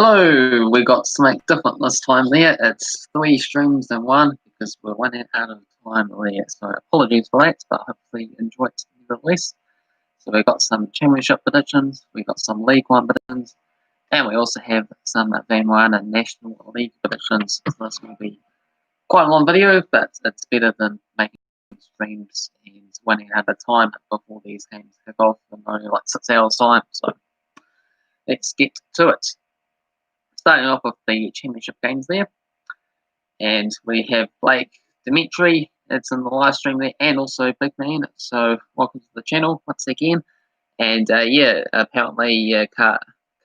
Hello, we got something different this time there. It's 3 streams in one because we're running out of time there. So apologies for that, but hopefully you enjoy it nevertheless. So we've got some championship predictions, we've got some League One predictions, and we also have some Varanama National League predictions. So this will be quite a long video, but it's better than making streams and running out of time before these games kick off in only like 6 hours time. So let's get to it. Starting off with the championship games there, and we have Blake Dimitri. It's in the live stream there, and also Big Man. So welcome to the channel once again. And apparently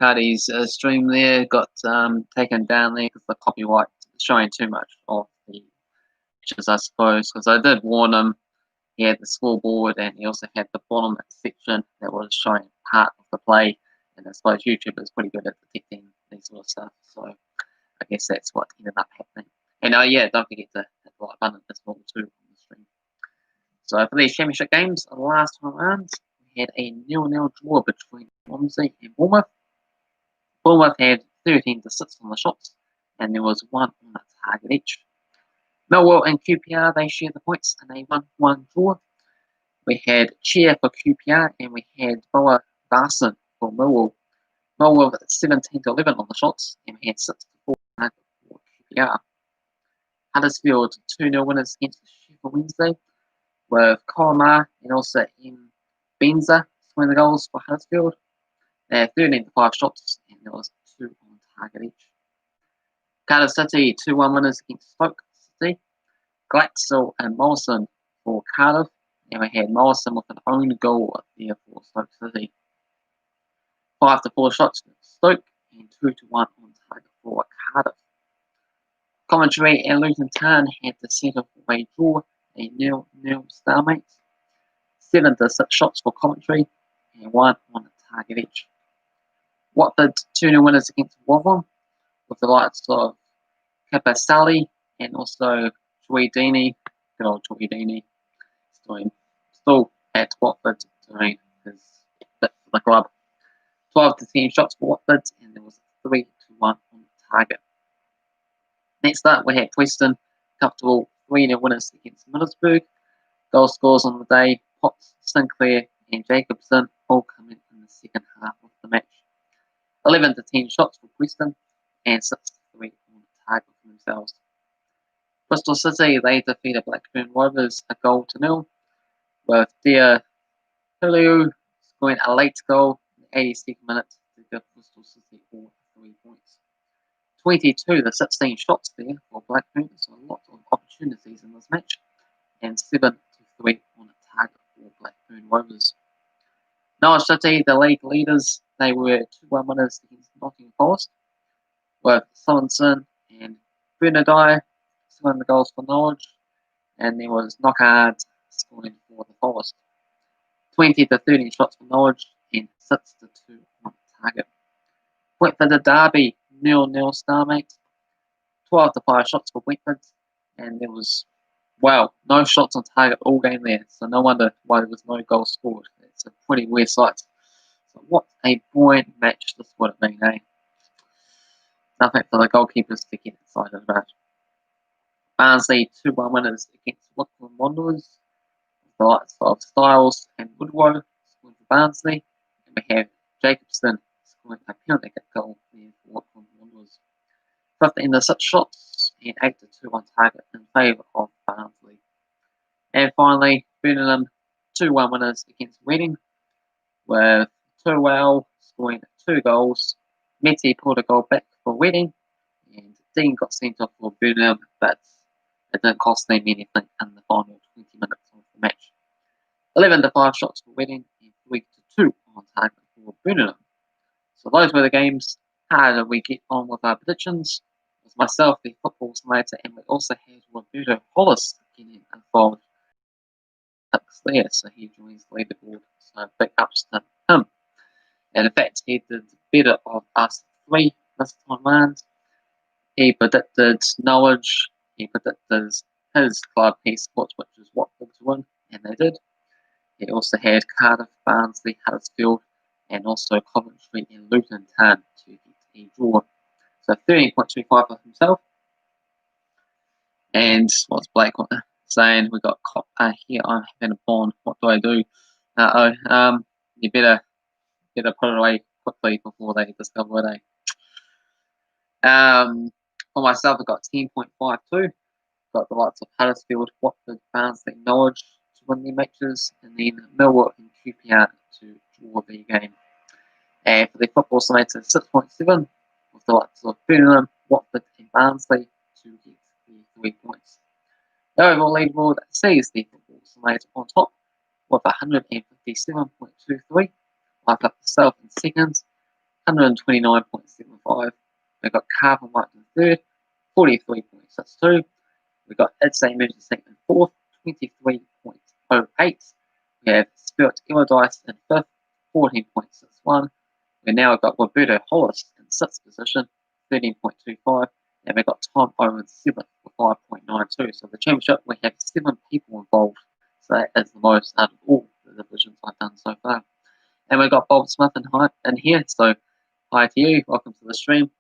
Cardi's stream there got taken down there because the copyright is showing too much of the pictures, I suppose. Because I did warn him. He had the scoreboard, and he also had the bottom section that was showing part of the play. And I suppose YouTube is pretty good at detecting these sort of stuff. So I guess that's what ended up happening. And don't forget to hit the like button as well too on the stream. So for these championship games, the last one round, we had a 0-0 draw between Swansea and Bournemouth. Bournemouth had 13 to 6 on the shots, and there was 1 on the target each. Millwall and QPR, they shared the points in a 1-1 draw. We had Cheer for QPR, and we had Boa Barson for Millwall. Millwall with 17 to 11 on the shots, and we had 6 to 4 for QPR. Huddersfield 2-0 winners against Sheffield Wednesday, with Koromar and also M. Benza scoring the goals for Huddersfield. They had 13 to 5 shots, and there was 2 on target each. Cardiff City 2-1 winners against Stoke City. Glaxell and Morrison for Cardiff, and we had Morrison with an own goal there for Stoke City. 5 to 4 shots for Stoke and 2 to 1 on target for Cardiff. Coventry and Luton Town had to settle for a draw, a 0-0 stalemate. 7 to 6 shots for Coventry and 1 on the target each. Watford 2-0 winners against Wolverhampton, with the likes of Capasali and also Dini. Good old Dini. Still at Watford doing his bit for the club. 12 to 10 shots for Watford, and there was 3 to 1 on the target. Next up, we had Preston, comfortable 3-0 winners against Middlesbrough. Goal scores on the day: Potts, Sinclair, and Jacobson all come in the second half of the match. 11 to 10 shots for Preston, and 6 to 3 on the target for themselves. Bristol City, they defeated Blackburn Rovers a 0-0, with Dia Julio scoring a late goal in the 82nd minute to give Bristol City all 3 points. 22 to 16 shots there for Blackburn, so a lot of opportunities in this match, and 7 to 3 on the target for Blackburn Rovers. Norwich City, the league leaders, they were 2-1 winners against Nottingham Forest, with Sorensen and Bernardai scoring the goals for Norwich, and there was Knockhard scoring for the Forest. 20 to 13 shots for Norwich, and 6 to 2 on target. Brentford the Derby, 0-0 stalemate. 12 to 5 shots for Brentford, and there was, no shots on target all game there, so no wonder why there was no goal scored. It's a pretty weird sight. So what a boring match this would have been, eh? Nothing for the goalkeepers to get excited about. Barnsley 2-1 winners against Wycombe Wanderers. The likes of Styles and Woodrow scoring for Barnsley, and we have Jacobson scoring a penalty kick goal there for Wycombe Wanderers. 15 to 6 shots and 8 to 2 on target in favour of Barnsley. And finally, Birmingham 2-1 winners against Reading, with Turwell scoring 2 goals. Metty pulled a goal back for Reading, and Dean got sent off for Birmingham, but it didn't cost them anything in the final 20 minutes of the match. 11 to 5 shots for Reading and 3 to 2 on target for Birmingham. So those were the games. How did we get on with our predictions? It was myself, the football simulator, and we also had Roberto Hollis getting involved there, so he joins the leaderboard. So big ups to him. And in fact, he did better of us 3 this time round. He predicted Norwich, he predicted his club he supports, which is Watford, to win, and they did. He also had Cardiff, Barnsley, Huddersfield, and also Coventry and Luton Town to get a draw. So 13.25 for himself. And what's Blake saying? We got here. I'm having a bond. What do I do? You better put it away quickly before they discover it. For myself, I got 10.52. Got the likes of Huddersfield, Watford, Barnsley, Norwich to win their matches, and then Millwall and QPR to draw their game. And for the football side, 6.7 with the likes of Birmingham, Watford, and Barnsley to get the 3 points. The overall leaderboard sees the football side on top with 157.23, like up the South in second, 129.75. We've got Cardiff in third, 43.62. We've got Idsay Emergency in fourth, 23.08. We have Spirit Allardyce in fifth, 14.61. We now got Roberto Hollis in sixth position, 13.25. And we've got Tom Owen seventh for 5.92. So the championship, we have 7 people involved. So that is the most out of all the divisions I've done so far. And we've got Bob Smith in here. So hi to you, welcome to the stream.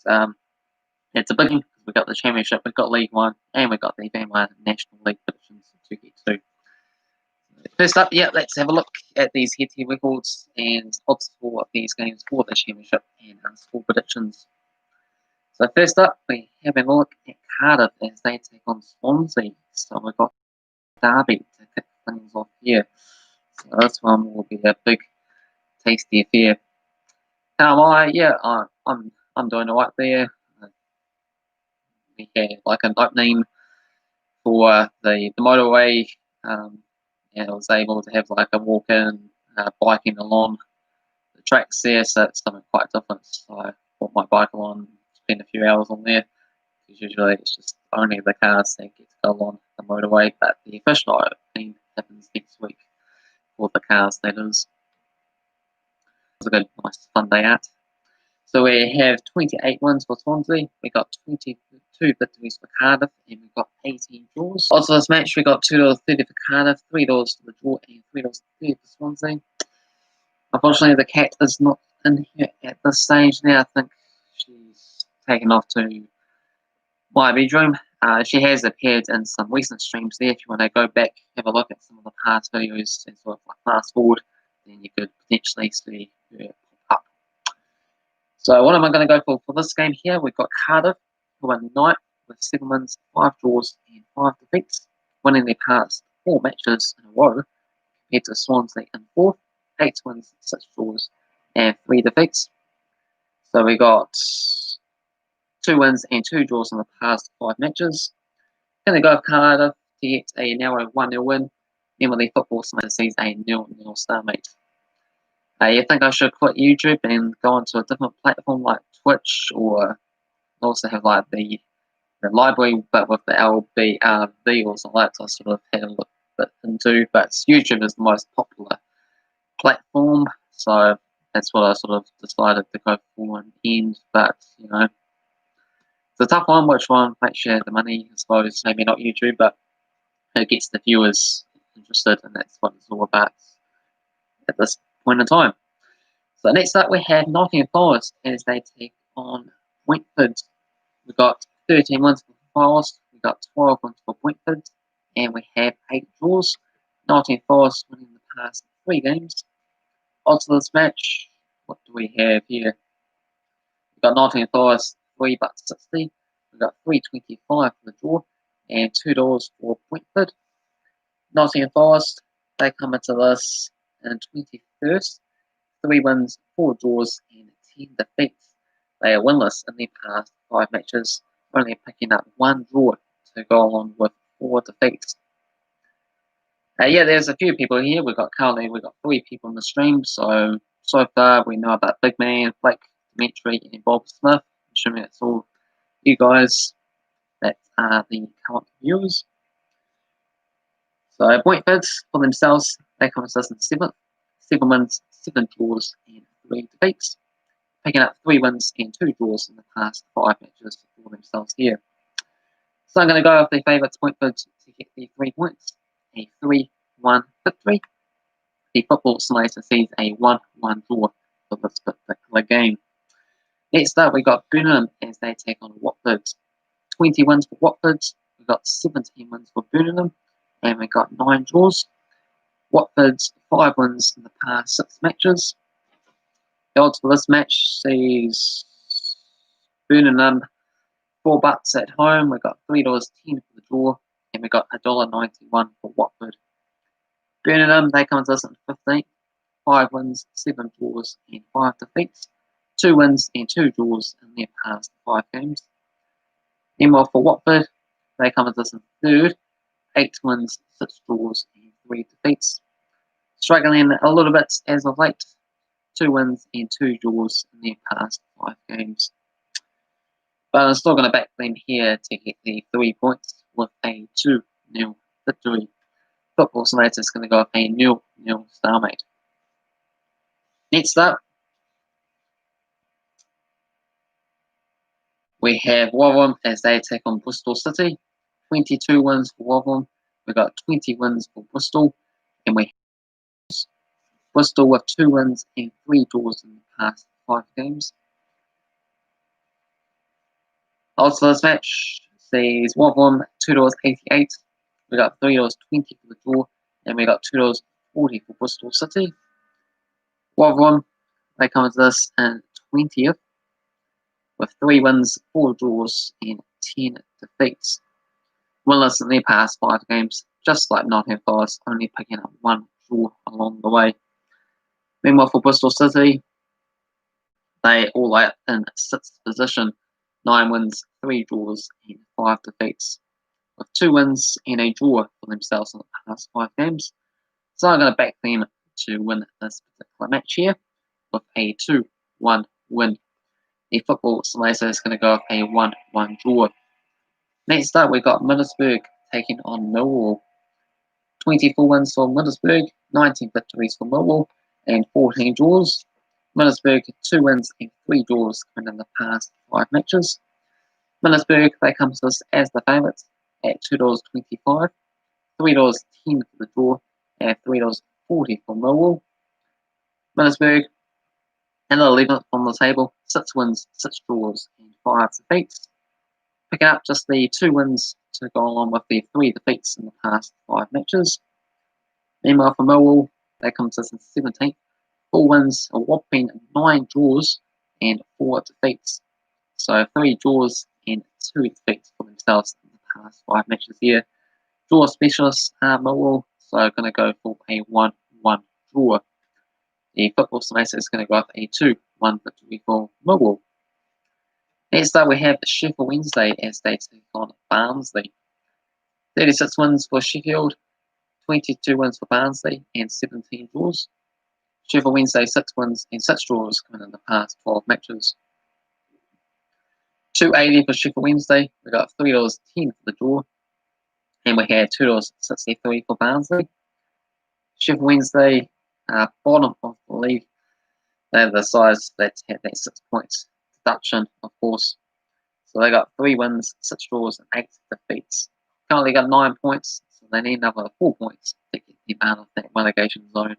And it's a big one because we've got the championship, we've got League One, and we've got the Varanama National League predictions to get to. First up, let's have a look at these head-to-head records and odds for these games for the championship and score predictions. So first up, we're having a look at Cardiff as they take on Swansea. So we've got Derby to kick things off here. So this one will be a big, tasty affair. How am I? I'm doing alright there. We had like an opening for the motorway. And I was able to have like a walk-in, biking along the tracks there, so it's something quite different. So I bought my bike along, spent a few hours on there, because usually it's just only the cars that get to go along the motorway, but the official opening happens next week for the cars, that is. It was a good, nice, fun day out. So we have 28 wins for Swansea, we got 22 victories for Cardiff, and we've got 18 draws. Also this match, we got $2.30 for Cardiff, $3 for the draw, and $3.30 for Swansea. Unfortunately, the cat is not in here at this stage now. I think she's taken off to my bedroom. She has appeared in some recent streams there. If you want to go back, have a look at some of the past videos and sort of like fast forward, then you could potentially see her pop up. So what am I going to go for this game here? We've got Cardiff, who are 9th with 7 wins, 5 draws, and 5 defeats, winning their past 4 matches in a row, compared to Swansea in 4th, 8 wins, 6 draws, and 3 defeats. So we got 2 wins and 2 draws in the past 5 matches. Going to go with Cardiff to get a narrow 1-0 win. Emily Football sees a 0-0 stalemate. You think I should quit YouTube and go onto a different platform like Twitch, or also have like the library but with the LBRV or something like that? I sort of had a look bit into, but YouTube is the most popular platform, so that's what I sort of decided to go for in the end. But you know, it's a tough one. Which one makes you the money? I suppose maybe not YouTube, but it gets the viewers interested, and that's what it's all about at this point in time. So next up, we have Nottingham Forest as they take on Brentford. We've got 13 wins for Forest, we've got 12 wins for Brentford, and we have 8 draws. Nottingham Forest winning the past 3 games. Odds of this match, what do we have here? We've got Nottingham Forest 3.60. We've got 3.25 for the draw, and $2 for Brentford. Nottingham Forest, they come into this in 21st, 3 wins, 4 draws, and 10 defeats. They are winless in their past 5 matches, only picking up 1 draw to go along with 4 defeats. There's a few people here. We've got 3 people in the stream. So far we know about Big Man, Blake, Dimitri, and Bob Smith. I'm assuming it's all you guys that are the current viewers. So Brentford for themselves, they come in 7th, 7 wins, 7 draws, and 3 defeats, picking up 3 wins and 2 draws in the past 5 matches for themselves here. So I'm going to go with the favourites Brentford to get the 3 points, a 3-1 victory. The football simulator sees a 1-1 draw for this particular game. Next up, we got Birmingham as they take on Watford. 20 wins for Watford. We got 17 wins for Birmingham, and we got 9 draws. Watford's 5 wins in the past 6 matches. The odds for this match sees Birmingham 4 bucks at home. We got $3.10 for the draw, and we got $1.91 for Watford. Birmingham, they come to us in 15th. 5 wins, 7 draws, and 5 defeats. 2 wins and 2 draws in their past 5 games. Meanwhile, for Watford, they come to us in 3rd. 8 wins, 6 draws, and 3 defeats. Struggling a little bit as of late. 2 wins and 2 draws in their past 5 games. But I'm still going to back them here to get the 3 points with a 2-0 victory. Football Simulator is going to go with a 0-0 stalemate. Next up, we have Rotherham as they take on Bristol City. 22 wins for Rotherham. We've got 20 wins for Bristol. And we have Bristol with 2 wins and 3 draws in the past 5 games. Also, this match sees Rotherham $2.88. We got $3.20 for the draw, and we got $2.40 for Bristol City. Rotherham, they come to this in 20th with 3 wins, 4 draws, and 10 defeats. Winless in their past 5 games, just like Nottingham Forest, only picking up 1 draw along the way. Meanwhile, for Bristol City, they all out in 6th position, 9 wins, 3 draws, and 5 defeats, with 2 wins and a draw for themselves in the past 5 games. So I'm going to back them to win this particular match here with a 2-1 win. The Football Simulator is going to go with a 1-1 draw. Next up, we've got Middlesbrough taking on Millwall. 24 wins for Middlesbrough, 19 victories for Millwall, and 14 draws. Middlesbrough 2 wins and 3 draws in the past 5 matches. Middlesbrough, they come to us as the favourites at $2.25, $3.10 for the draw, and $3.40 for Millwall. Middlesbrough and the 11th on the table, 6 wins, 6 draws, and 5 defeats. Picking up just the 2 wins to go along with the 3 defeats in the past 5 matches. Meanwhile, for Millwall, they come to us in 17th, 4 wins, a whopping 9 draws, and 4 defeats. So 3 draws and 2 defeats for themselves in the past 5 matches here. Draw specialists are Millwall, so going to go for a 1-1 draw. The Football Simulator is going to go up a 2-1 victory for Millwall. Next up, we have Sheffield Wednesday as they take on Barnsley. 36 wins for Sheffield, 22 wins for Barnsley, and 17 draws. Sheffield Wednesday 6 wins and 6 draws coming in the past 12 matches. $2.80 for Sheffield Wednesday. We got $3.10 for the draw, and we had $2.63 for Barnsley. Sheffield Wednesday, bottom of the league. They're the size that had that 6 points deduction, of course. So they got 3 wins, 6 draws, and 8 defeats. Currently got 9 points, so they need another 4 points to get them out of that relegation zone.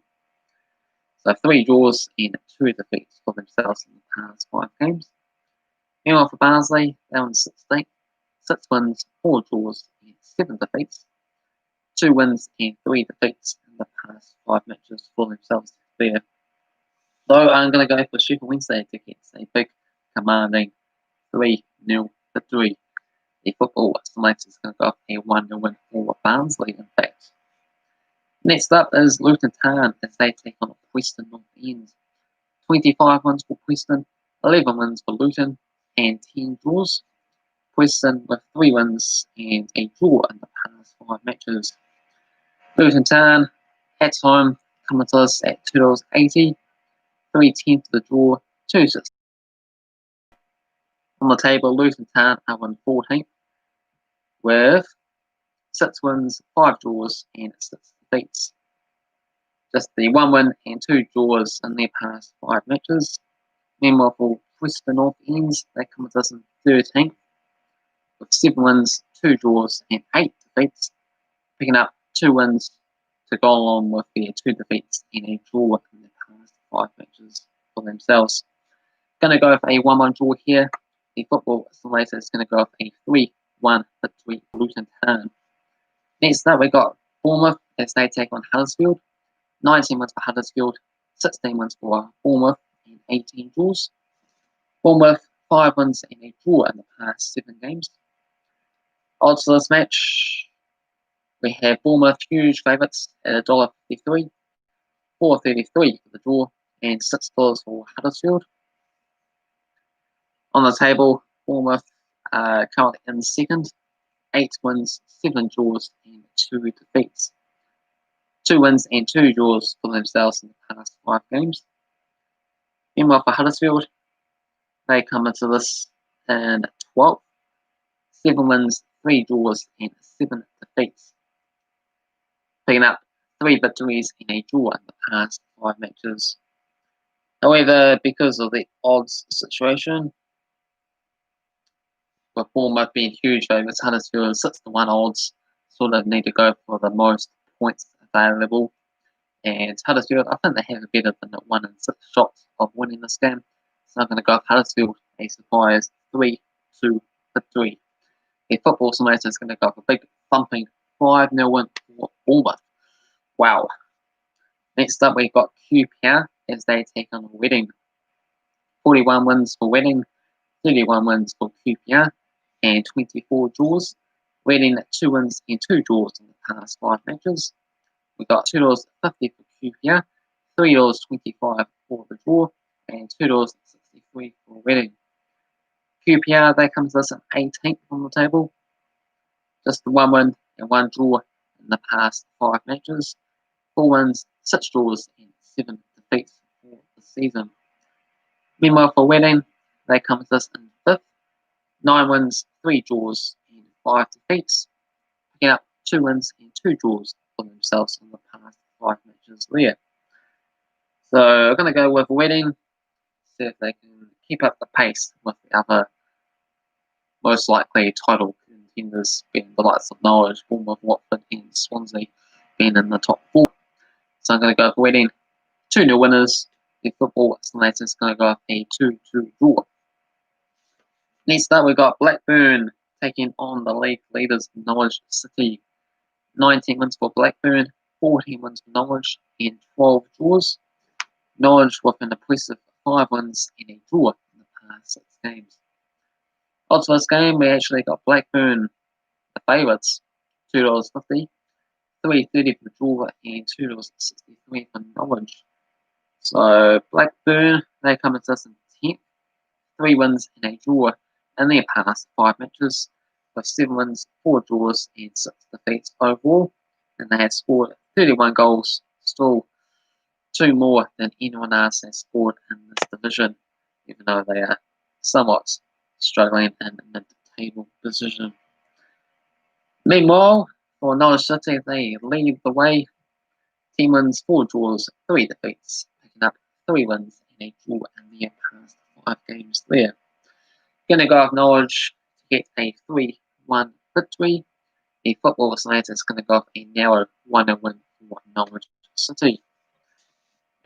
So 3 draws and 2 defeats for themselves in the past 5 games. Meanwhile, for Barnsley, they're on 16th, 6 wins, 4 draws, and 7 defeats. 2 wins and 3 defeats in the past 5 matches for themselves there. Though I'm going to go for Sheffield Wednesday to get a big, commanding 3-0 victory. The Football Simulator is going to go up a 1-0 win for Barnsley, in fact. Next up is Luton Town as they take on Preston North End. 25 wins for Preston, 11 wins for Luton, and 10 draws. Preston with 3 wins and a draw in the past 5 matches. Luton Town at home coming to us at $2.80, $3.10 for the draw, $2.60. On the table, Luton Town are in 14th with 6 wins, 5 draws, and 6 defeats. Just the 1 win and 2 draws in their past 5 matches. Meanwhile, for Preston North Ends, they come with us in 13th with 7 wins, 2 draws, and 8 defeats. Picking up 2 wins to go along with their 2 defeats and a draw in the past 5 matches for themselves. Going to go with a 1-1 draw here. The football simulator is going to go with a 3-1 victory for Luton Town. Next up, we got Bournemouth as they take on Huddersfield. 19 wins for Huddersfield, 16 wins for Bournemouth, and 18 draws. Bournemouth, 5 wins and a draw in the past 7 games. Odds for this match, we have Bournemouth huge favourites at $1.53, $4.33 for the draw, and $6 for Huddersfield. On the table, Bournemouth currently in second, 8 wins, 7 draws, and 2 defeats. 2 wins and 2 draws for themselves in the past 5 games. Meanwhile, for Huddersfield, they come into this in 12th, 7 wins, 3 draws, and 7 defeats. Picking up 3 victories and a draw in the past 5 matches. However, because of the odds situation, with Bournemouth being huge favourites, Huddersfield 6-1 odds, sort of need to go for the most points available. And Huddersfield, I think they have a better than 1 in 6 shots of winning this game. So I'm going to go with Huddersfield, a surprise 3-2 victory. The football simulator is going to go for a big thumping 5-0 win for Bournemouth. Wow. Next up, we've got QPR as they take on Reading. 41 wins for Reading, 31 wins for QPR, and 24 draws. Reading 2 wins and 2 draws in the past 5 matches. We got $2.50 for QPR, $3.25 for the draw, and $2.63 for Reading. QPR, they come to us at 18th on the table. Just 1 win and 1 draw in the past 5 matches. 4 wins, 6 draws, and 7 defeats for the season. Meanwhile, for Reading, they come to us in 5th. 9 wins, 3 draws, and 5 defeats. Picking up 2 wins and 2 draws for themselves in the past 5 matches there. So I'm going to go with Reading, see if they can keep up the pace with the other most likely title contenders, being the likes of Norwich, Bournemouth, Watford, and Swansea being in the top 4. So I'm going to go with Reading, 2-0 winners. The football simulator is going to go with a 2-2 draw. Next up, we've got Blackburn taking on the league leaders Norwich City. 19 wins for Blackburn, 14 wins for Norwich, and 12 draws. Norwich with an impressive 5 wins and a draw in the past 6 games. Odds for this game, we actually got Blackburn, the favourites, $2.50, $3.30 for the draw, and $2.63 for Norwich. So Blackburn, they come into us in 10th, 3 wins and a draw in their past 5 matches, with 7 wins, 4 draws, and 6 defeats overall. And they have scored 31 goals, still 2 more than anyone else has scored in this division, even though they are somewhat struggling in mid-table position. Meanwhile, for Norwich City, they lead the way. 10 wins, 4 draws, 3 defeats, picking up 3 wins and a draw in their past 5 games there. Going to go with Norwich to get a 3-1 victory. The football simulator is going to go with a narrow 1-0 win for Norwich City.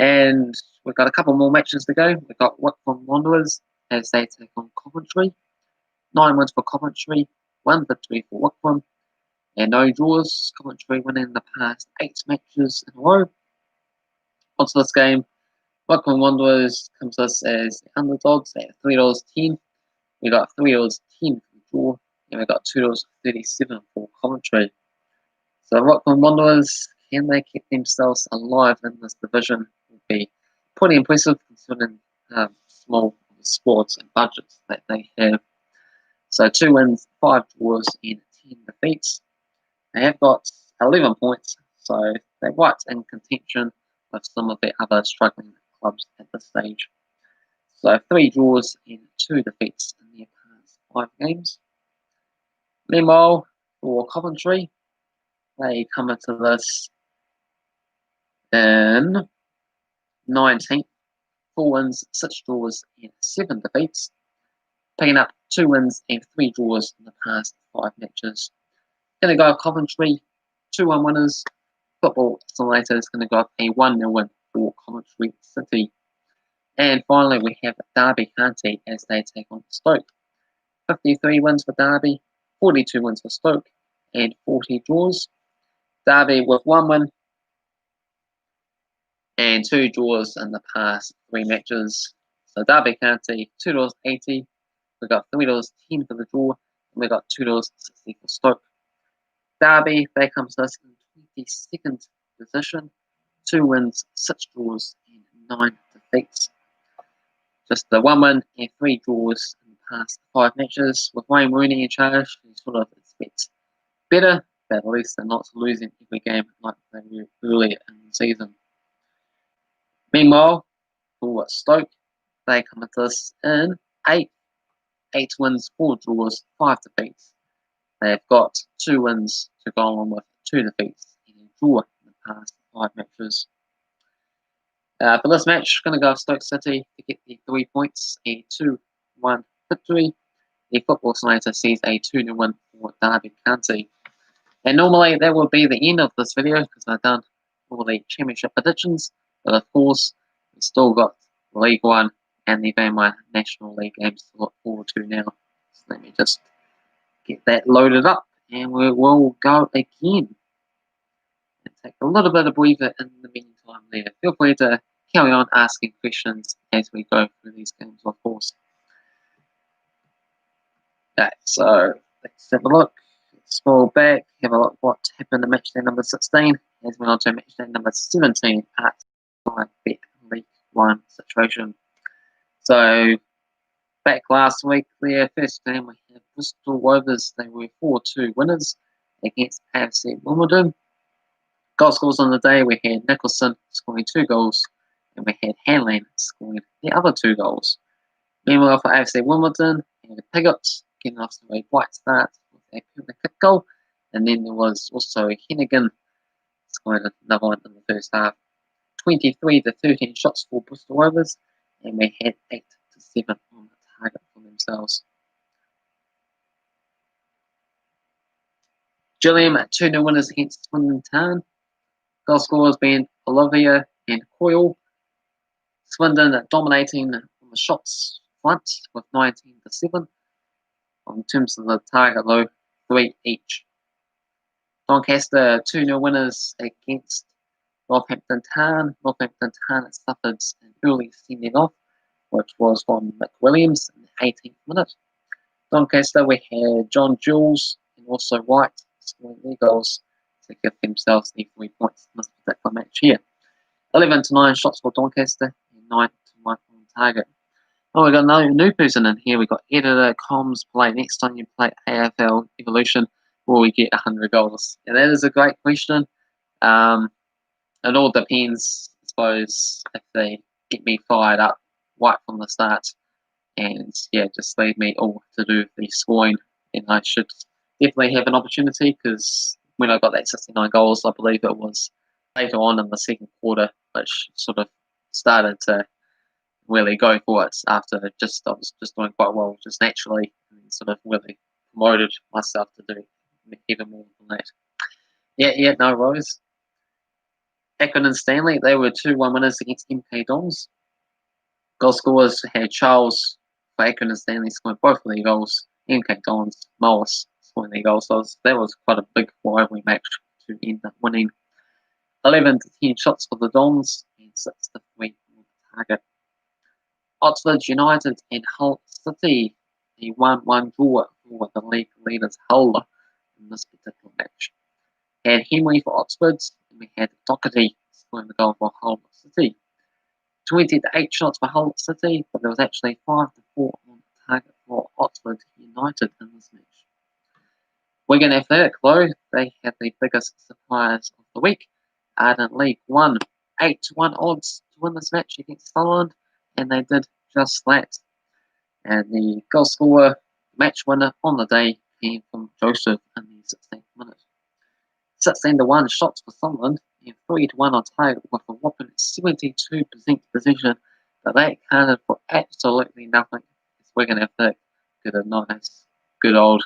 And we've got a couple more matches to go. We've got Wycombe Wanderers as they take on Coventry. 9 wins for Coventry, 1 victory for Wycombe, and no draws. Coventry winning the past 8 matches in a row. Onto this game, Wycombe Wanderers comes to us as the underdogs at $3.10. We got $3.10 for the draw, and we got $2.37 for Coventry. So Wycombe Wanderers, can they keep themselves alive in this division? Would be pretty impressive considering small squads and budgets that they have. So 2 wins, 5 draws, and 10 defeats. They have got 11 points, so they're right in contention with some of the other struggling clubs at this stage. So 3 draws and 2 defeats in their past 5 games. Meanwhile, for Coventry, they come into this in 19th, 4 wins, 6 draws, and 7 defeats, picking up 2 wins and 3 draws in the past 5 matches. Going to go Coventry, 2-1 winners. Football simulator is going to go up a 1-0 win for Coventry City. And finally, we have Derby County as they take on Stoke. 53 wins for Derby, 42 wins for Stoke, and 40 draws. Derby with 1 win and 2 draws in the past 3 matches. So Derby County, $2.80. We got $3.10 for the draw, and we got $2.60 for Stoke. Derby, they come to us in 22nd position, 2 wins, 6 draws, and 9 defeats. Just the 1 win and 3 draws in the past 5 matches, with Wayne Rooney in charge, who sort of expects better, but at least they're not losing every game like they were earlier in the season. Meanwhile, for Stoke, they come at this in 8 wins, 4 draws, 5 defeats. They've got 2 wins to go on with 2 defeats and a draw in the past 5 matches. For this match, going to go Stoke City to get the 3 points, a 2-1 victory. The Football Scientist sees a 2-0 win for Derby County. And normally that will be the end of this video because I've done all the championship predictions. But of course, we've still got League One and the Varanama National League games to look forward to now. So let me just get that loaded up and we will go again. And take a little bit of breather in the meantime there. Feel free to carry on asking questions as we go through these games, of course. Okay, so let's have a look. Scroll back, have a look what happened to match day number 16 as we on to match day number 17 at 5-bet League One situation. So back last week, their first game we had Bristol Rovers. They were 4-2 winners against AFC Wimbledon. Goal scores on the day, we had Nicholson scoring 2 goals and we had Hanlon scoring the other 2 goals. Meanwhile for AFC Wimbledon, we had Pigott getting off to a bright start with a penalty kick goal, and then there was also Hennigan scoring another one in the first half. 23-13 shots for Bristol Rovers, and we had 8-7 on the target for themselves. Gilliam 2-0 winners against Swindon Town. Goal scorers being Olivia and Coyle. Swindon dominating on the shots front with 19-7. In terms of the target though, 3 each. Doncaster 2-0 winners against Northampton Town. Northampton Town suffered an early sending off, which was from Mick Williams in the 18th minute. Doncaster, we had John Jules and also White scoring their goals to give themselves the 3 points in this particular match here. 11-9 shots for Doncaster and 9-1 on target. Oh, we got another new person in here. We got editor comms play. Next time you play AFL Evolution, will we get 100 goals? And that is a great question. It all depends, I suppose, if they get me fired up right from the start. And yeah, just leave me all to do the scoring. And I should definitely have an opportunity because when I got that 69 goals, I believe it was later on in the second quarter, which sort of started to really go for it after I was just doing quite well, just naturally, and sort of really promoted myself to do even more than that. Yeah, no worries. Accrington and Stanley, they were 2-1 winners against MK Dons. Goal scorers had Charles for Accrington and Stanley scoring both of their goals. MK Dons, Morris scoring their goals. So that was quite a big rivalry match to end up winning. 11-10 shots for the Dons and 6-3 on the target. Oxford United and Hull City, a 1-1 draw for the league leaders Hull in this particular match. Had Henry for Oxford, and we had Doherty scoring the goal for Hull City. 20-8 shots for Hull City, but there was actually 5-4 on the target for Oxford United in this match. Wigan Athletic, though, they had the biggest surprise of the week. Arden League 1, 8-1 odds to win this match against Sunderland, and they did just that. And the goal scorer, match winner on the day, came from Joseph in the 16th minute. 16-1 shots for Sunderland and 3-1 on target with a whopping 72% possession, but that counted for absolutely nothing. It's Wigan Athletic get a nice, good old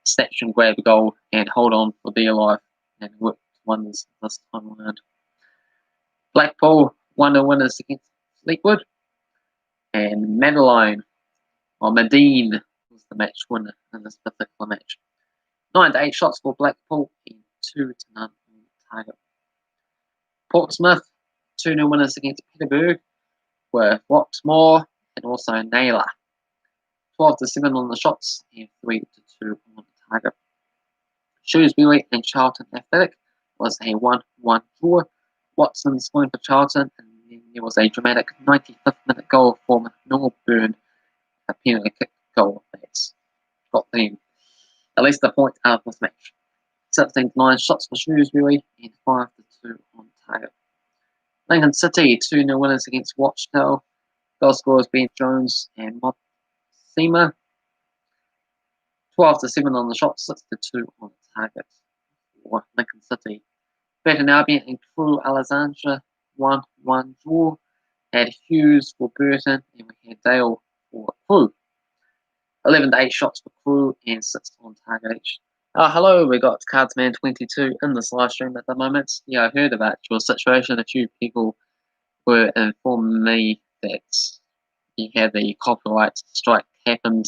snatch and grab goal and hold on for dear life and worked wonders this time around. Blackpool 1-0 winners against Fleetwood. And Madeline, or Medine, was the match winner in this particular match. 9 to 8 shots for Blackpool and 2 to none on target. Portsmouth, 2-0 winners against Peterborough with Roxmore and also Naylor. 12 to 7 on the shots and 3 to 2 on target. Shrewsbury and Charlton Athletic was a 1-1 draw. Watson scoring for Charlton, and then there was a dramatic 95th minute goal from Norwich, a penalty kick goal that's got them at least a point out of this match. 16 to 9 shots for Shrewsbury and 5 to 2 on target. Lincoln City 2-0 winners against Rochdale. Goal scorers Ben Jones and Motsima. 12 to 7 on the shot, 6 to 2 on target for Lincoln City. Burton Albion and Crewe Alexandra 1-1 draw. Had Hughes for Burton and we had Dale for Crewe. 11 to 8 shots for Crewe and 6 on target each. Hello, we got Cardsman22 in this live stream at the moment. Yeah, I heard about your situation. A few people were informing me that you had the copyright strike happened,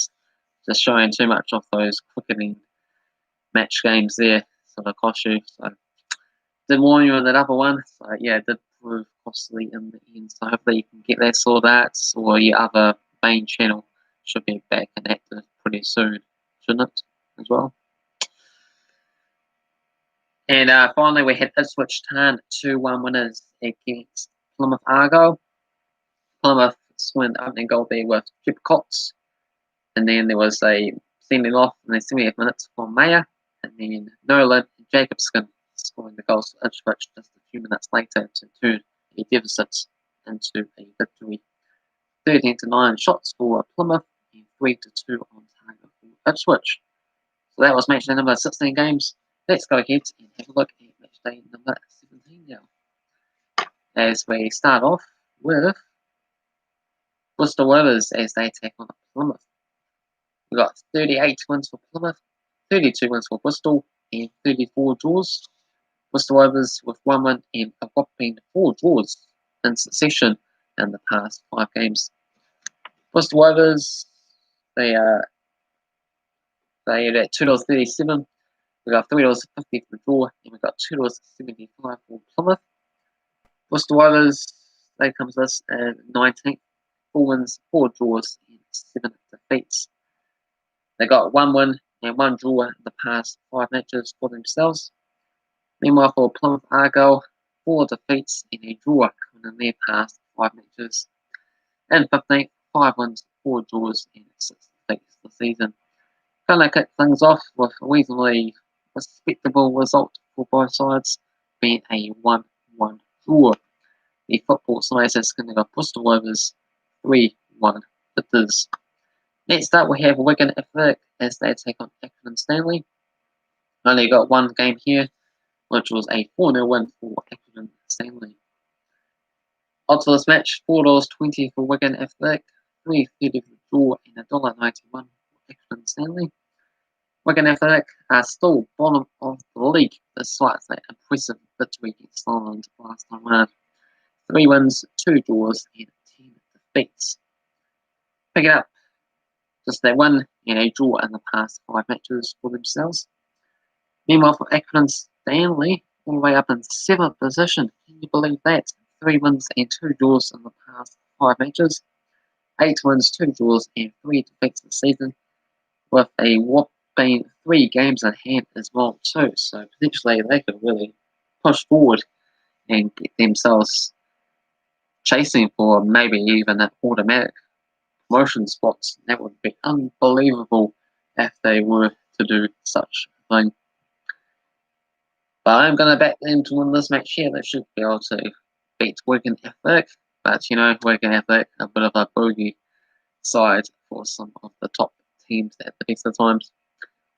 just showing too much of those cricketing match games there, sort of cost you. So, did warn you on that other one. So, yeah, it did prove costly in the end. So, hopefully, you can get that sorted out, or your other main channel should be back and active pretty soon, shouldn't it, as well? And finally, we had Ipswich Town 2-1 winners against Plymouth Argyle. Plymouth scored the opening goal there with Chip Cox. And then there was a sending off in the 70th minutes from Mayer. And then Nolan and Jacobson scoring the goals for Ipswich just a few minutes later to turn a deficit into a victory. 13 to 9 shots for Plymouth and 3 to 2 on target for Ipswich. So that was match day number 16 games. Let's go ahead and have a look at match day number 17 now. As we start off with Worcester Rovers as they take on Plymouth. We've got 38 wins for Plymouth, 32 wins for Bristol, and 34 draws. Worcester Rovers with 1 win and a whopping 4 draws in succession in the past 5 games. Worcester Rovers, they are at $2.37. We got $3.50 for the draw, and we got $2.75 for Plymouth. Worcester Rovers, they come to us at 19th, 4 wins, 4 draws, and 7 defeats. They got 1 win and 1 draw in the past 5 matches for themselves. Meanwhile, for Plymouth Argyle, 4 defeats and a draw in their past 5 matches. And 15th, 5 wins, 4 draws, and 6 defeats this season. Going to kick things off with a reasonably respectable result for both sides, being a 1-1 draw. The football side is going to go Bristol Rovers 3-1 victors. Next up, we have Wigan Athletic as they take on Accrington Stanley. Only got 1 game here, which was a 4-0 win for Accrington Stanley. Odds for this match, $4.20 for Wigan Athletic, $3.30 for the draw, and $1.91 for Accrington Stanley. Wigan Athletic are still bottom of the league despite that impressive victory against Sunderland last time round. 3 wins, 2 draws, and 10 defeats. Picking up just that 1 and a draw in the past 5 matches for themselves. Meanwhile, for Accrington Stanley, all the way up in 7th position. Can you believe that? 3 wins and 2 draws in the past 5 matches. 8 wins, 2 draws, and 3 defeats this season, with a whopping 3 games in hand as well too. So potentially they could really push forward and get themselves chasing for maybe even an automatic promotion spots. That would be unbelievable if they were to do such a thing. But I'm going to back them to win this match here. They should be able to beat Wigan Athletic. But, you know, Wigan Athletic, a bit of a bogey side for some of the top teams at the best of times.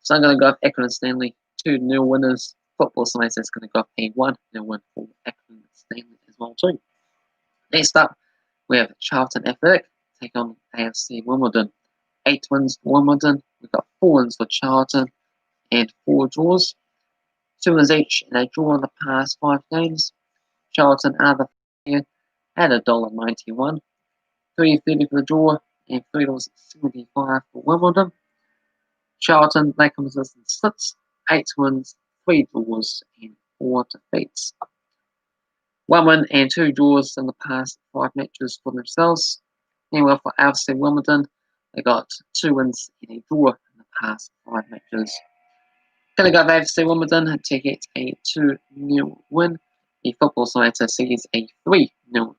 So I'm going to go with Accrington Stanley, 2-0 winners. Football science is going to go a 1-0 win for Accrington Stanley as well too. Next up, we have Charlton Athletic take on AFC Wimbledon. 8 wins for Wimbledon. We've got 4 wins for Charlton and 4 draws. 2 wins each and a draw in the past 5 games. Charlton are the here at $1.91. $3.30 for the draw, and $3.75 for Wimbledon. Charlton, they come as in 6, 8 wins, 3 draws, and 4 defeats. 1 win and 2 draws in the past 5 matches for themselves. Meanwhile, for AFC Wimbledon, they got 2 wins and a draw in the past 5 matches. Going to go to AFC Wimbledon to get a 2-0 win. The football side sees a 3-0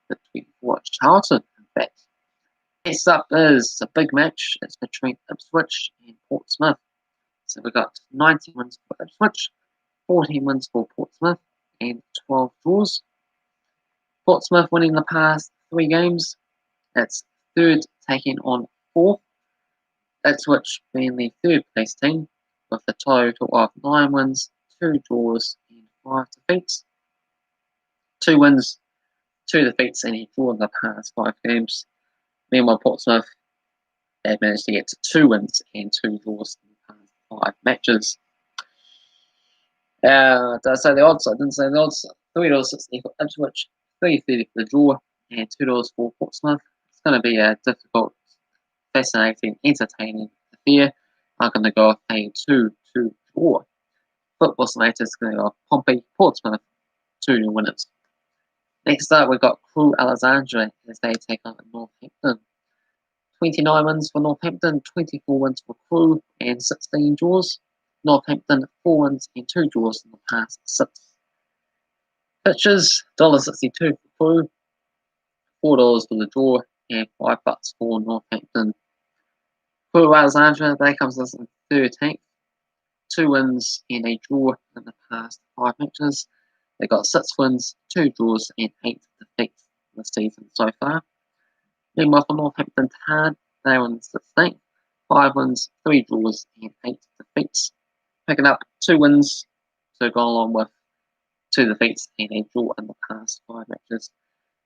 victory for Charlton, in fact. Next up is a big match. It's between Ipswich and Portsmouth. So we've got 19 wins for Ipswich, 14 wins for Portsmouth, and 12 draws. Portsmouth winning the past 3 games. It's third taking on 4th. Ipswich being the 3rd place team with a total of 9 wins, 2 draws, and 5 defeats. 2 wins, 2 defeats, and a draw in the past 5 games. Meanwhile, Portsmouth, they've managed to get to 2 wins and 2 draws in the past 5 matches. Did I say the odds? I didn't say the odds. $3.60 for Ipswich, $3.30 for the draw, and $2 for Portsmouth. It's going to be a difficult, fascinating, entertaining affair. I'm going to go with a 2-2 draw. Football Simulator is going to go Pompey, Portsmouth, 2-0 winners. Next up, we've got Crewe Alexandra as they take on Northampton. 29 wins for Northampton, 24 wins for Crewe, and 16 draws. Northampton, 4 wins and 2 draws in the past 6. Pitches, $1.62 for Crewe, $4 for the draw, and $5 for Northampton. Crewe Alexandra, they comes in 13th. 2 wins and a draw in the past 5 matches. They got 6 wins, 2 draws, and 8 defeats this season so far. Meanwhile, for Northampton Town, they were in 16th. 5 wins, 3 draws, and 8 defeats. Picking up 2 wins to go along with 2 defeats and a draw in the past 5 matches.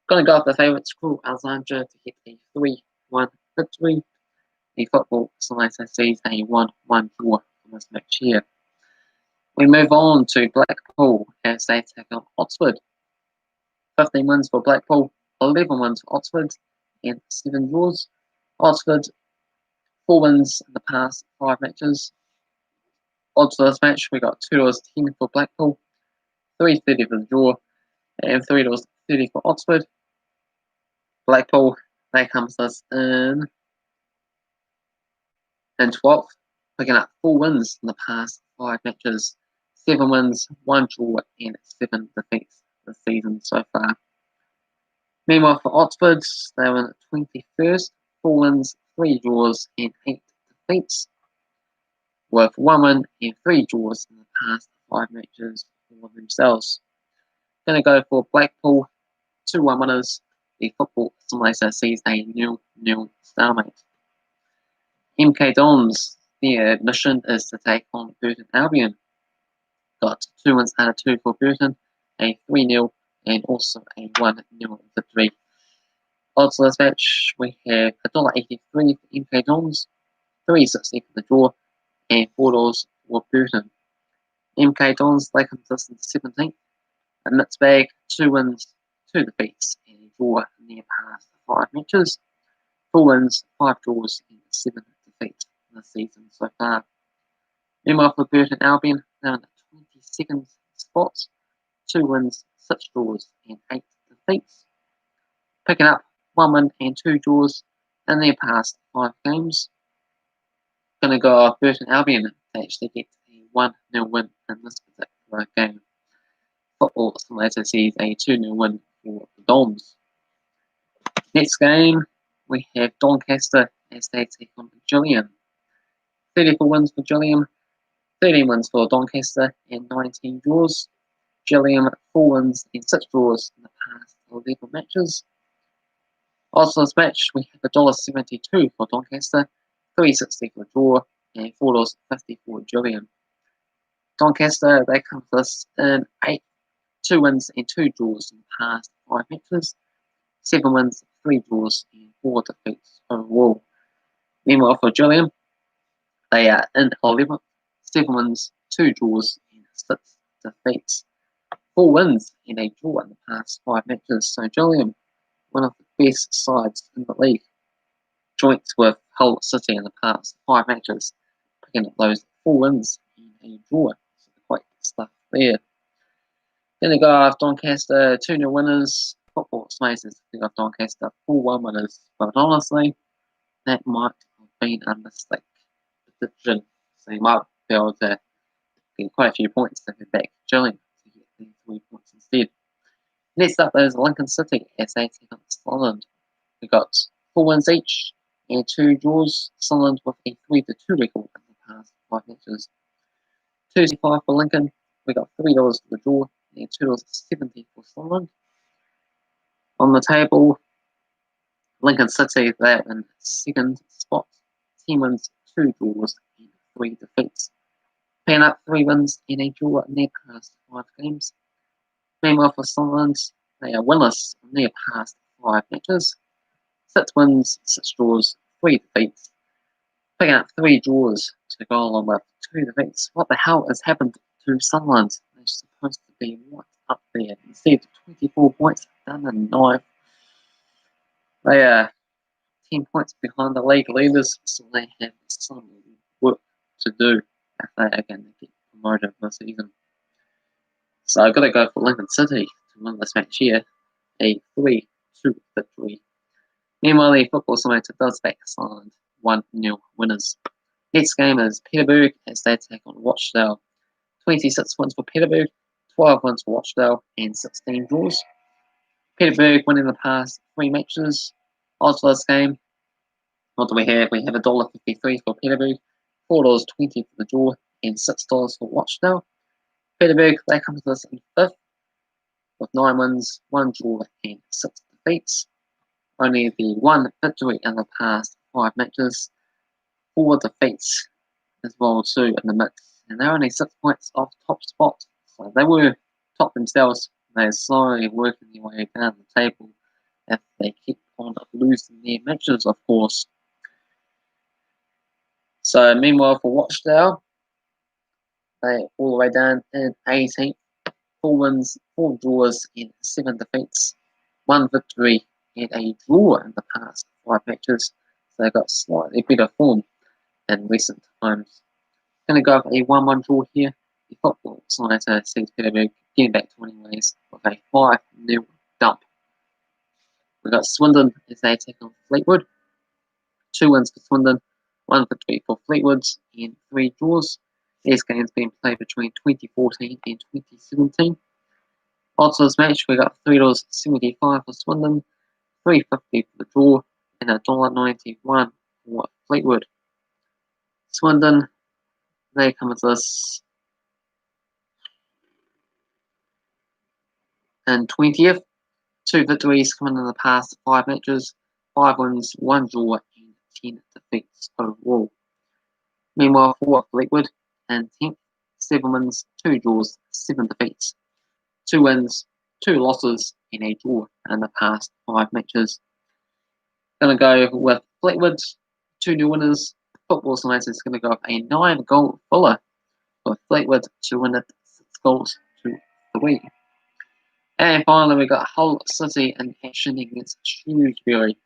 Going to go with the favourites, Crewe Alexandra, to get a 3-1 victory. The football simulator sees a 1-1 draw for this match here. We move on to Blackpool as they take on Oxford. 15 wins for Blackpool, 11 wins for Oxford, and 7 draws. Oxford, 4 wins in the past 5 matches. Odds for this match, we got $2.10 for Blackpool, $3.30 for the draw, and $3.30 for Oxford. Blackpool, they come to us in 12th, picking up 4 wins in the past 5 matches. 7 wins, 1 draw, and 7 defeats this season so far. Meanwhile, for Oxford, they were in 21st, 4 wins, 3 draws, and 8 defeats, with 1 win and 3 draws in the past 5 matches for themselves. Going to go for Blackpool, 2-1 winners. The football simulator sees a 0-0 stalemate. MK Dons, their mission is to take on Burton Albion. Got 2 wins out of 2 for Burton, a 3-0 and also a 1-0 victory. Odds for this match, we have $1.83 for MK Dons, $3.60 for the draw, and $4 for Burton. MK Dons, they consist in 17th. A mixed bag, 2 wins, 2 defeats, and a draw in their past 5 matches. 4 wins, 5 draws, and 7 defeats this season so far. Meanwhile, for Burton Albion, they're in the 22nd spot. 2 wins, 6 draws, and 8 defeats. Picking up 1 win and 2 draws in their past 5 games. Going to go off Burton Albion to actually get a 1-0 win in this particular game. Football simulator sees a 2-0 win for the Dons. Next game, we have Doncaster as they take on Gillingham. 34 wins for Gillingham, 13 wins for Doncaster, and 19 draws. Gillingham, 4 wins and 6 draws in the past 11 matches. Also, this match, we have $1.72 for Doncaster, $3.60 for the draw, and $4.50 for Gillingham. Doncaster, they come to us in 2 wins and 2 draws in the past 5 matches. 7 wins, 3 draws, and 4 defeats overall. Meanwhile, for Gillingham, they are in 11th, 7 wins, 2 draws, and 6 defeats. 4 wins and a draw in the past 5 matches. So Gillingham, one of the best sides in the league, joints with Hull City in the past 5 matches, picking up those 4 wins and a draw. So quite good stuff there. Then they go off Doncaster, 2-0 winners. Football Smashers pick off Doncaster, 4-1 winners. But honestly, that might have been a mistake. Prediction. So you might be able to get quite a few points if you back Gillingham to get these 3 points instead. Next up is Lincoln City as they take on Sunderland. We got 4 wins each and 2 draws. Sunderland with a 3-2 record in the past 5 matches. 2.75 for Lincoln. We got $3 for the draw and $2.70 for Sunderland. On the table, Lincoln City, they're in 2nd spot. 10 wins, 2 draws, and 3 defeats. Paying up 3 wins and a draw in their past 5 games. Meanwhile, for Sunderland, they are winless in their past 5 matches. 6 wins, 6 draws, 3 defeats. Picking up 3 draws to go along with 2 defeats. What the hell has happened to Sunderland? They're supposed to be right up there. Instead of 24 points, down in 9th. They are 10 points behind the league leaders, so they have some work to do if they are going to get promoted this season. So I've got to go for Lincoln City to win this match here, a 3-2 victory. Meanwhile, the Football Simulator does back Sunderland 1-0 winners. Next game is Peterborough as they take on Rochdale. 26 wins for Peterborough, 12 wins for Rochdale, and 16 draws. Peterborough winning the past 3 matches. Odds for this game, what do we have? We have $1.53 for Peterborough, $4.20 for the draw, and $6 for Rochdale. Peterborough, they come to us in 5th with 9 wins, 1 draw, and 6 defeats. Only the 1 victory in the past 5 matches, 4 defeats as well too in the mix. And they're only 6 points off top spot. So they were top themselves. They're slowly working their way down the table if they keep on losing their matches, of course. So meanwhile for Rochdale, they're all the way down in 18th. 4 wins, 4 draws, and 7 defeats. 1 victory and a draw in the past 5 matches. So they got slightly better form in recent times. Going to go for a 1-1 draw here. The Football Simulator sees Peterborough getting back to winning ways with a 5-0 dump. We've got Swindon as they take on Fleetwood. 2 wins for Swindon, 1 victory for Fleetwood, and 3 draws. These games being played between 2014 and 2017. Odds of this match, we got $3.75 for Swindon, $3.50 for the draw, and $1.91 for Fleetwood. Swindon, they come with us in 20th. 2 victories coming in the past 5 matches, 5 wins, 1 draw, and 10 defeats overall. Meanwhile, for Fleetwood in 10th, 7 wins, 2 draws, 7 defeats, 2 wins, 2 losses, and a draw in the past 5 matches. Going to go with Fleetwood, 2 new winners. Football Simulator is going to go up a 9-goal filler for Fleetwood to win it 6 goals to 3. And finally, we got Hull City in action against Shrewsbury.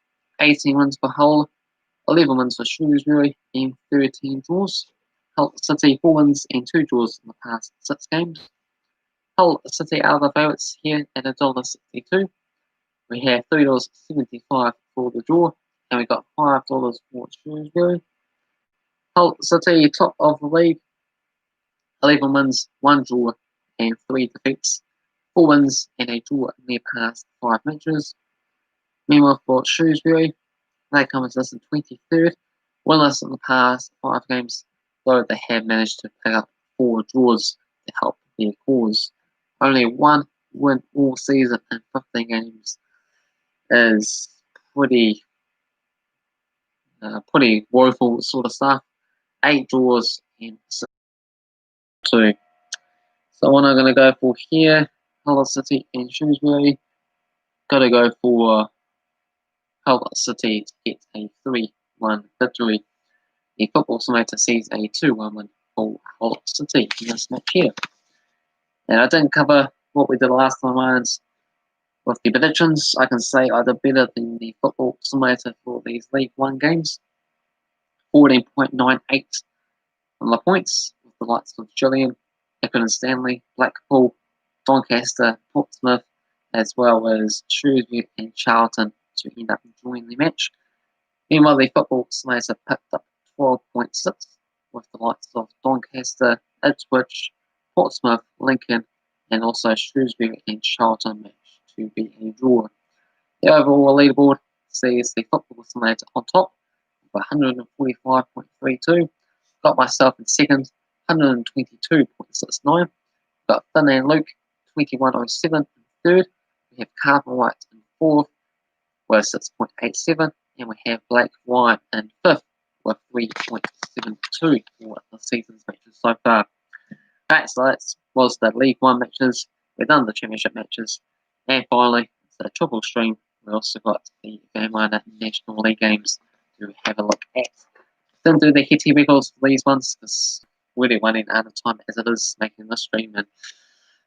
18 wins for Hull, 11 wins for Shrewsbury, and 13 draws. Hull City 4 wins and 2 draws in the past 6 games. Hull City are the favourites here at $1.62. We have $3.75 for the draw, and we got $5 for Shrewsbury. Hull City top of the league, 11 wins, 1 draw, and 3 defeats. 4 wins and a draw in their past 5 matches. Meanwhile, for Shrewsbury, they come as us in 23rd, winless in the past 5 games, though they have managed to pick up 4 draws to help their cause. Only 1 win all season in 15 games is pretty woeful sort of stuff. 8 draws and 6 2. So what I'm going to go for here, Hull City and Shrewsbury, got to go for Hull City to get a 3-1 victory. The Football Simulator sees a 2-1 win for Hull City in this match here. And I didn't cover what we did last time around With the predictions, I can say I did better than the football simulator for these League One games. 14.98 on the points, with the likes of Gillian, Pickford and Stanley, Blackpool, Doncaster, Portsmouth, as well as Shrewsbury and Charlton to end up enjoying the match. Meanwhile, the football simulator picked up 12.6, with the likes of Doncaster, Ipswich, Portsmouth, Lincoln, and also Shrewsbury and Charlton match to be a draw. The overall leaderboard sees the football simulator on top with 145.32. Got myself in second, 122.69. Got Finn and Luke, 21.07 in third. We have Carver White in fourth with 6.87. And we have Black White in fifth with 3.72 for the season's matches so far. Right, so that was the League One matches. We've done the Championship matches. And finally, it's a triple stream. We also got the Varanama National League games to have a look at. Didn't do the hitty records for these ones because we're really running out of time as it is making this stream. And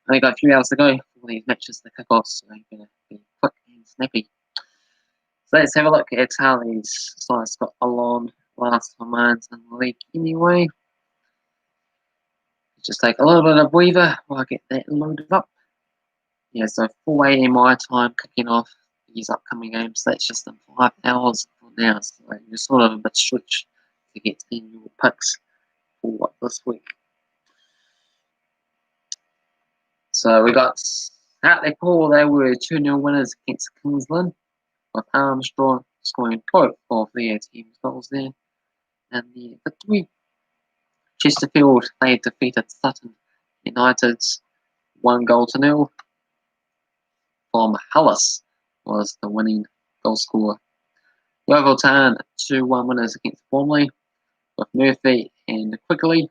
only got a few hours to go for these matches to kick off, so I'm going to be quick and snappy. So let's have a look at how these sides got along last month in the league anyway. Just take a little bit of breather while I get that loaded up. Yeah, so 4 AM my time kicking off these upcoming games. That's just in 5 hours from now. So you're sort of a bit stretched to get in your picks for this week. So we got Hartlepool. They were 2-0 winners against Kingsland, with Armstrong scoring both of their team's goals there. And the victory. Chesterfield, they defeated Sutton United's 1-0. From Hallis was the winning goal scorer. Yeovil Town 2-1 winners against Bromley, with Murphy and Quigley.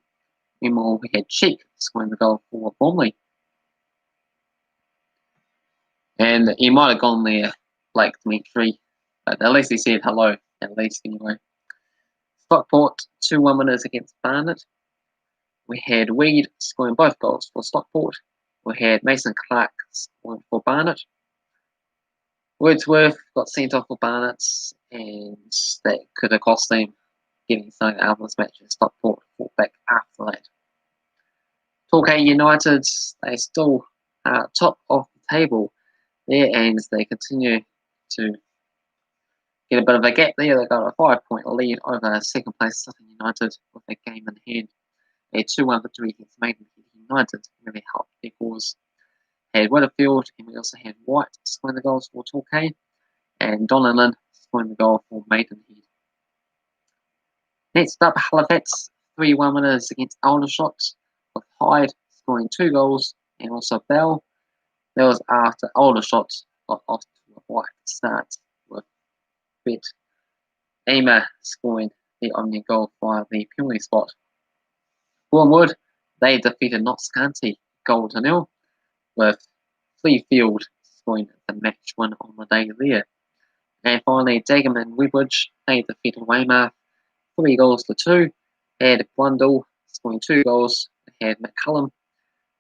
Meanwhile, we had Cheek scoring the goal for Bromley. And he might have gone there, Blake Dimitri, but at least he said hello, at least anyway. Stockport 2-1 winners against Barnet. We had Weed scoring both goals for Stockport. We had Mason Clark scoring for Barnet. Wordsworth got sent off for Barnet, and that could have cost them getting something out of this match. Stockport fought back after that. Torquay United, they still are top of the table there, and they continue to get a bit of a gap there. They got a 5-point lead over second place Sutton United with a game in hand. A 2-1 victory against Maidenhead United really helped their cause. Had Weatherfield, and we also had White scoring the goals for Torquay, and Donnellan scoring the goal for Maidenhead. Next up, Halifax 3-1 winners against Aldershot, with Hyde scoring 2 goals, and also Bell. That was after Aldershot got off to a white start, with Bet Aimer scoring the only goal via the penalty spot. Bournemouth, they defeated Notts County 0-0, with Fleetfield scoring the match win on the day there. And finally, Dagenham and Woodbridge, they defeated Weymouth 3-2. They had Blundell scoring 2 goals. They had McCullum.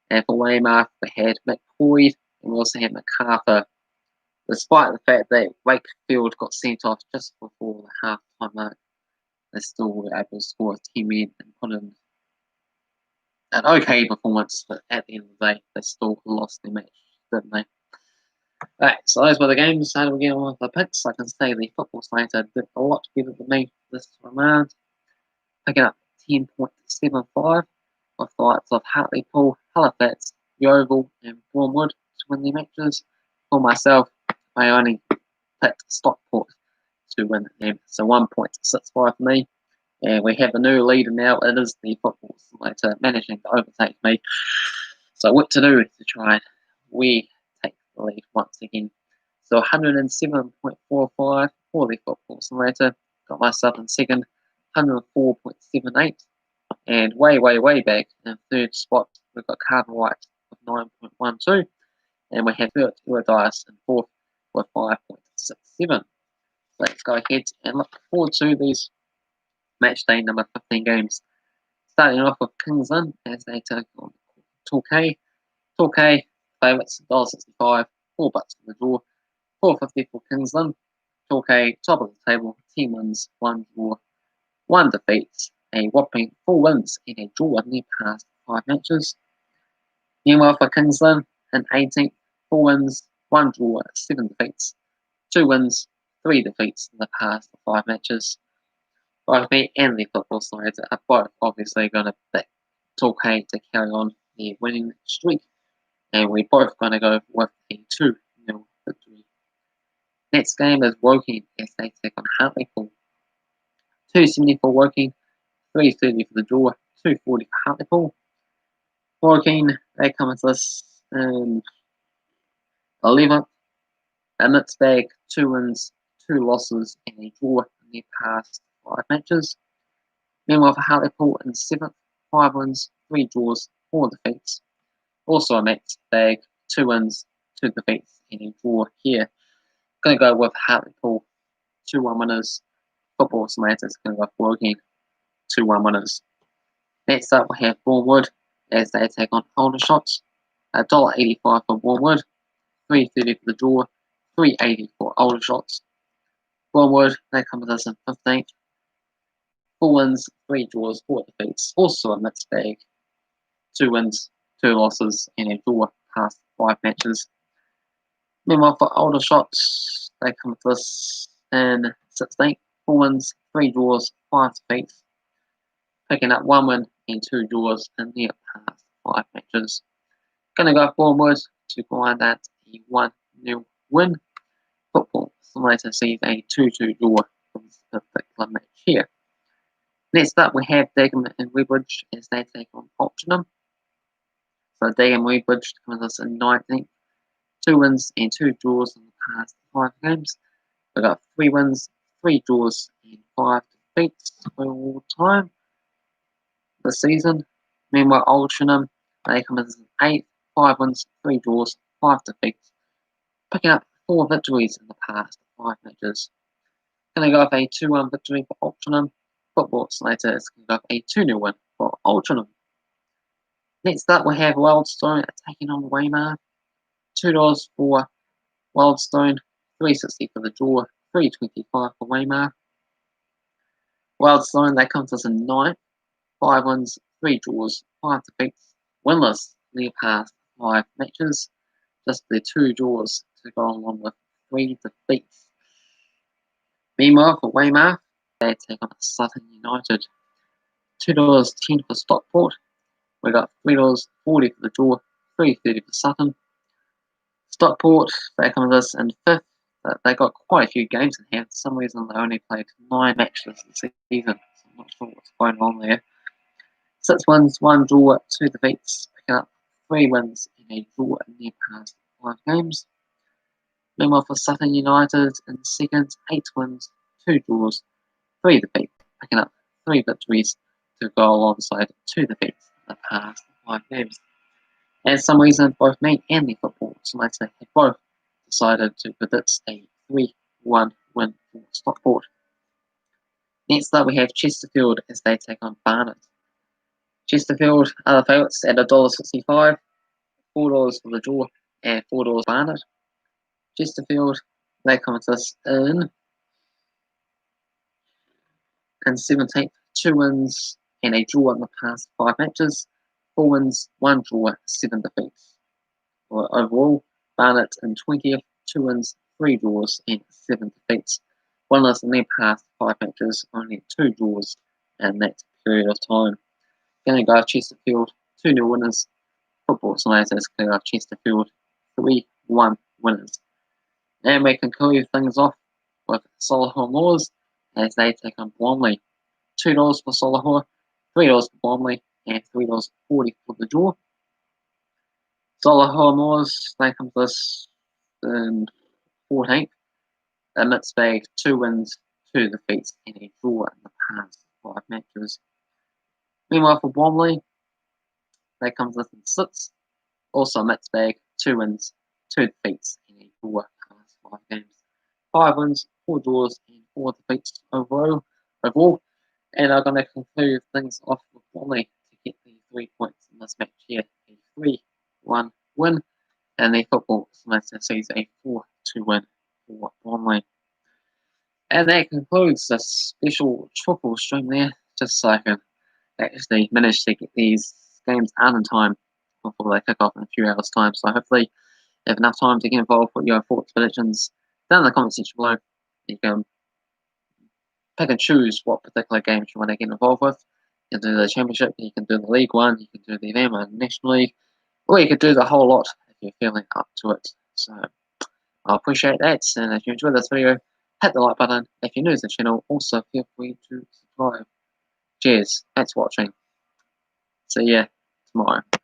And for Weymouth, they had McCoy, and we also had MacArthur. Despite the fact that Wakefield got sent off just before the half-time mark, they still were able to score 10 men and put in an okay performance, but at the end of the day, they still lost their match, didn't they? Alright, so those were the games. How do we get on with the picks? I can say the football slater did a lot better than me this round, picking up 10.75 with the likes of Hartlepool, Halifax, Yeovil, and Bournemouth to win their matches. For myself, I only picked Stockport to win them, so 1.65 for me. And we have a new leader now. It is the football simulator managing to overtake me. So what to do is to try and we take the lead once again. So 107.45 for the football simulator. Got myself in second, 104.78. And way back in third spot, we've got Carver White with 9.12. And we have Dice in fourth with 5.67. So let's go ahead and look forward to these match day number 15 games. Starting off with Kingsland as they take on Torquay. Torquay favourites $1.65, 4 bucks for the draw, 4.50 for Kingsland. Torquay, top of the table, 10 wins, 1 draw, 1 defeat, a whopping 4 wins in a draw in their past 5 matches. Meanwhile for Kingsland, in 18th, 4 wins, 1 draw, 7 defeats, 2 wins, 3 defeats in the past 5 matches. Both me and the football sides are both obviously going to back Torquay to carry on their winning streak, and we're both going to go with a 2-0 victory. Next game is Woking as they take on Hartlepool. 2.70 for Woking, 3.30 for the draw, 2.40 for Hartlepool. Woking, they come with us in 11th, a mixed bag, 2 wins, 2 losses, and a draw in their past 5 matches. Meanwhile for Hartlepool in 7th, 5 wins, 3 draws, 4 defeats. Also a mixed bag, 2 wins, 2 defeats, and a draw here. Going to go with Hartlepool, 2-1 winners. Football Tomatoes going to go for Woking, 2-1 winners. Next up we have Bournemouth as they take on Aldershot. $1.85 for Bournemouth, 3.30 for the draw, 3.80 for Aldershot. Bournemouth, they come with us in 15th. 4 wins, 3 draws, 4 defeats. Also a mixed bag. 2 wins, 2 losses, and a draw past 5 matches. Meanwhile for Aldershot, they come with us in 16th. 4 wins, 3 draws, 5 defeats. Picking up 1 win and 2 draws in their past 5 matches. Going to go Bournemouth to find that a 1-0 win. Football Simulator sees a 2-2 draw for this particular match here. Next up we have Dagenham and Weybridge as they take on Altrincham. So Dagenham Weybridge comes us in 19th. 2 wins and 2 draws in the past 5 games. We've got 3 wins, 3 draws, and 5 defeats all time this season. Meanwhile, Altrincham, they come in 8th, 5 wins, 3 draws, 5 defeats, picking up 4 victories in the past 5 matches. Going to go with a 2-1 victory for Altrincham. Football Slater is going to go with a 2-0 win for Altrincham. Next up, we have Wildstar taking on Weymouth. $2 for Wildstone, 3.60 for the draw, 3.25 for Weymouth. Wildstone, they come to us in 9th, 5 wins, 3 draws, 5 defeats, winless in their past 5 matches. Just the 2 draws to go along with 3 defeats. Meanwhile, for Weymouth, they take on Sutton United. $2.10 for Stockport. We got $3.40 for the draw, 3.30 for Sutton. Stockport, they come with us in 5th. They got quite a few games in hand. For some reason, they only played 9 matches this season. So I'm not sure what's going on there. 6 wins, 1 draw, 2 defeats, picking up 3 wins and a draw in their past 5 games. Meanwhile, for Sutton United in 2nd, 8 wins, 2 draws, 3 defeats, picking up 3 victories to go alongside 2 defeats in the past 5 games. And for some reason, both me and the football simulator have both decided to predict a 3-1 win for Stockport. Next up, we have Chesterfield as they take on Barnet. Chesterfield are the favourites at $1.65, $4 for the draw, and $4 Barnet. Chesterfield, they come with us in 17th, 2 wins and a draw in the past 5 matches, 4 wins, 1 draw, 7 defeats. Overall, Barnet in 20th, 2 wins, 3 draws, and 7 defeats. Winless in their past 5 matches, only 2 draws in that period of time. Going to go Chesterfield, 2-0 winners. Football Simulator's going to go Chesterfield, 3-1 winners. And we conclude things off with Solihull Moors as they take on Bromley. $2 for Solihull, $3 for Bromley, and $3.40 for the draw. Solihull Moors, they come to us in 14th. A mixed bag, 2 wins, 2 defeats, and a draw in the past 5 matches. Meanwhile, for Bromley, they come to us in 6th. Also a mixed bag, 2 wins, 2 defeats, and a draw in the past 5 games. 5 wins, 4 draws, and 4 defeats overall. And I'm going to conclude things off with Bromley to get the 3 points in this match here. A 3-1 win and the football semester sees a 4-2 win for Burnley. And that concludes the special triple stream there, just so I can actually manage to get these games out in time before they kick off in a few hours' time. So hopefully you have enough time to get involved with your thoughts, predictions down in the comment section below. You can pick and choose what particular games you want to get involved with. You can do the Championship, you can do the League One, you can do the Varanama National League, or you could do the whole lot if you're feeling up to it. So I appreciate that, and if you enjoyed this video, hit the like button. If you're new to the channel, also feel free to subscribe. Cheers, thanks for watching. See ya tomorrow.